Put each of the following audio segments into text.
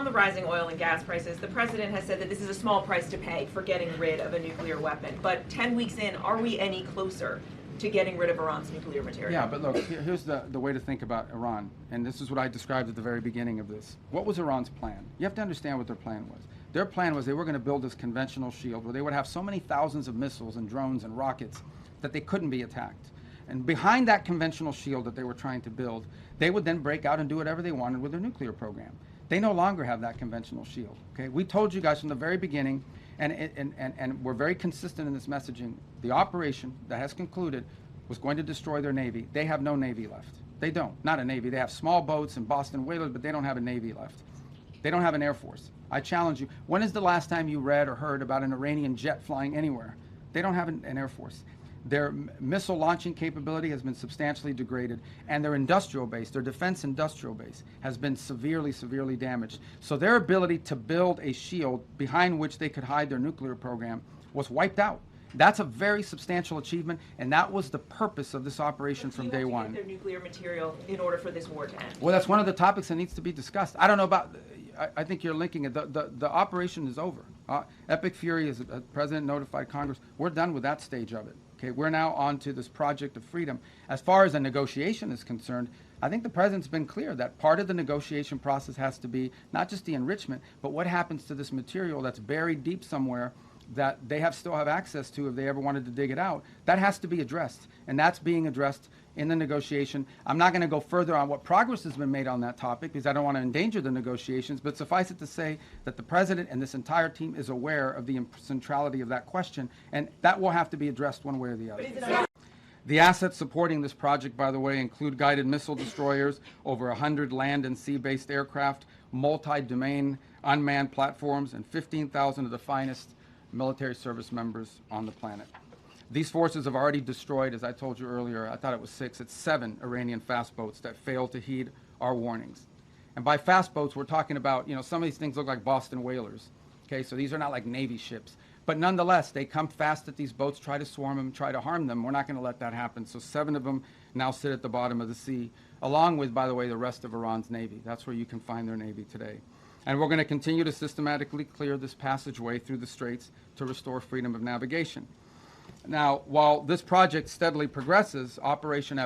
on the rising oil and gas prices, the president has said that this is a small price to pay for getting rid of a nuclear weapon. But 10 weeks in, are we any closer to getting rid of Iran's nuclear material? Yeah, but look, here's the way to think about Iran, and this is what I described at the very beginning of this. What was Iran's plan? You have to understand what their plan was. Their plan was they were going to build this conventional shield where they would have so many thousands of missiles and drones and rockets that they couldn't be attacked. And behind that conventional shield that they were trying to build, they would then break out and do whatever they wanted with their nuclear program. They no longer have that conventional shield. Okay, we told you guys from the very beginning, and we're very consistent in this messaging. The operation that has concluded was going to destroy their Navy. They have no Navy left. They don't. Not a Navy. They have small boats and Boston whalers, but they don't have a Navy left. They don't have an Air Force. I challenge you. When is the last time you read or heard about an Iranian jet flying anywhere? They don't have an Air Force. Their missile launching capability has been substantially degraded, and their industrial base, their defense industrial base, has been severely damaged. So their ability to build a shield behind which they could hide their nuclear program was wiped out. That's a very substantial achievement, and that was the purpose of this operation from day one. Get their nuclear material in order for this war to end. Well, that's one of the topics that needs to be discussed. I don't know about. I think you're linking it. The operation is over. Epic Fury, as the president notified Congress, we're done with that stage of it. Okay, we're now on to this project of freedom. As far as a negotiation is concerned, I think the president's been clear that part of the negotiation process has to be not just the enrichment, but what happens to this material that's buried deep somewhere that they still have access to if they ever wanted to dig it out. That has to be addressed, and that's being addressed in the negotiation. I'm not going to go further on what progress has been made on that topic because I don't want to endanger the negotiations, but suffice it to say that the president and this entire team is aware of the centrality of that question, and that will have to be addressed one way or the other. The assets supporting this project, by the way, include guided missile destroyers, over 100 land and sea-based aircraft, multi-domain unmanned platforms, and 15,000 of the finest military service members on the planet. These forces have already destroyed, as I told you earlier, I thought it was 6, it's 7 Iranian fast boats that failed to heed our warnings. And by fast boats, we're talking about, some of these things look like Boston whalers. Okay, so these are not like Navy ships. But nonetheless, they come fast at these boats, try to swarm them, try to harm them. We're not going to let that happen. So 7 of them now sit at the bottom of the sea, along with, by the way, the rest of Iran's Navy. That's where you can find their Navy today. And we're going to continue to systematically clear this passageway through the straits to restore freedom of navigation. Now, while this project steadily progresses, Operation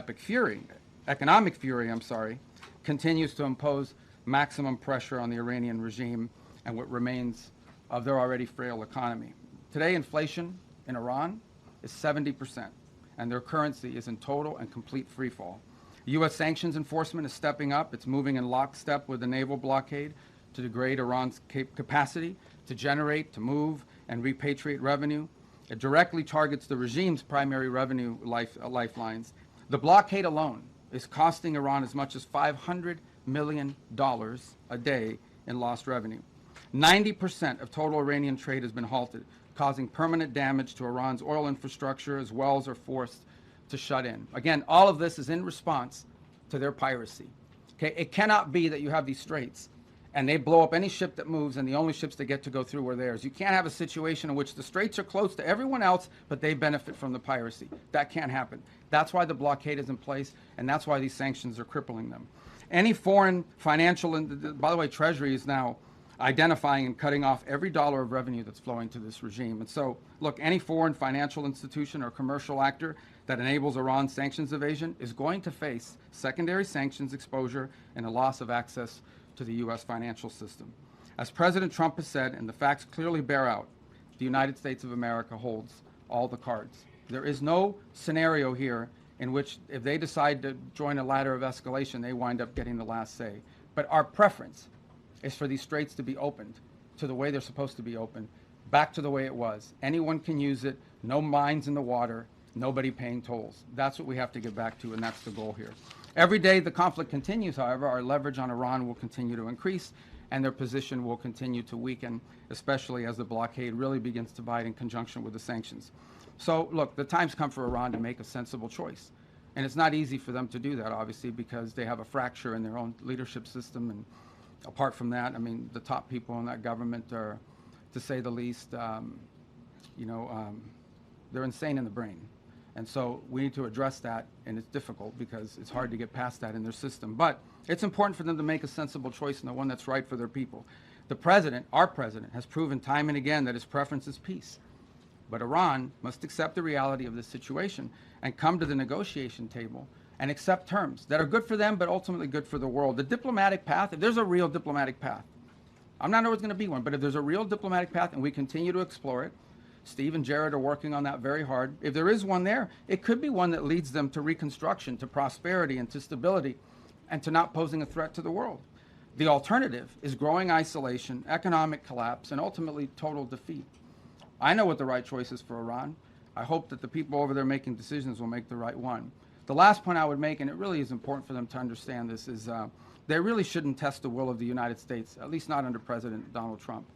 Economic Fury, continues to impose maximum pressure on the Iranian regime and what remains of their already frail economy. Today, inflation in Iran is 70%, and their currency is in total and complete freefall. U.S. sanctions enforcement is stepping up. It's moving in lockstep with the naval blockade to degrade Iran's capacity to generate, to move, and repatriate revenue. It directly targets the regime's primary revenue lifelines. The blockade alone is costing Iran as much as $500 million a day in lost revenue. 90% of total Iranian trade has been halted, causing permanent damage to Iran's oil infrastructure as wells are forced to shut in. Again, all of this is in response to their piracy. Okay, it cannot be that you have these straits and they blow up any ship that moves, and the only ships that get to go through are theirs. You can't have a situation in which the straits are close to everyone else, but they benefit from the piracy. That can't happen. That's why the blockade is in place, and that's why these sanctions are crippling them. Any foreign financial, and by the way, Treasury is now identifying and cutting off every dollar of revenue that's flowing to this regime. And so, look, any foreign financial institution or commercial actor that enables Iran's sanctions evasion is going to face secondary sanctions exposure and a loss of access to the U.S. financial system. As President Trump has said, and the facts clearly bear out, the United States of America holds all the cards. There is no scenario here in which if they decide to join a ladder of escalation, they wind up getting the last say. But our preference is for these straits to be opened to the way they're supposed to be opened, back to the way it was. Anyone can use it, no mines in the water, nobody paying tolls. That's what we have to get back to, and that's the goal here. Every day the conflict continues, however, our leverage on Iran will continue to increase, and their position will continue to weaken, especially as the blockade really begins to bite in conjunction with the sanctions. So, look, the time's come for Iran to make a sensible choice. And it's not easy for them to do that, obviously, because they have a fracture in their own leadership system. And apart from that, I mean, the top people in that government are, to say the least, they're insane in the brain. And so we need to address that, and it's difficult because it's hard to get past that in their system. But It's important for them to make a sensible choice and the one that's right for their people. The president, our president, has proven time and again that his preference is peace. But Iran must accept the reality of this situation and come to the negotiation table and accept terms that are good for them, but ultimately good for the world. The diplomatic path, if there's a real diplomatic path, I'm not sure it's going to be one, but if there's a real diplomatic path and we continue to explore it, Steve and Jared are working on that very hard. If there is one there, it could be one that leads them to reconstruction, to prosperity, and to stability, and to not posing a threat to the world. The alternative is growing isolation, economic collapse, and ultimately total defeat. I know what the right choice is for Iran. I hope that the people over there making decisions will make the right one. The last point I would make, and it really is important for them to understand this, is they really shouldn't test the will of the United States, at least not under President Donald Trump.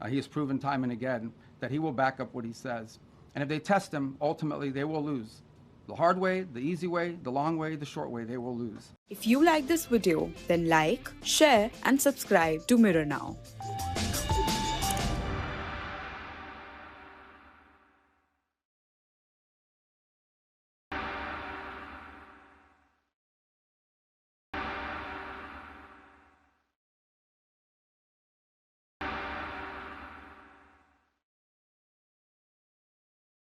He has proven time and again that he will back up what he says. And if they test him, ultimately they will lose. The hard way, the easy way, the long way, the short way, they will lose. If you like this video, then like, share and subscribe to Mirror Now.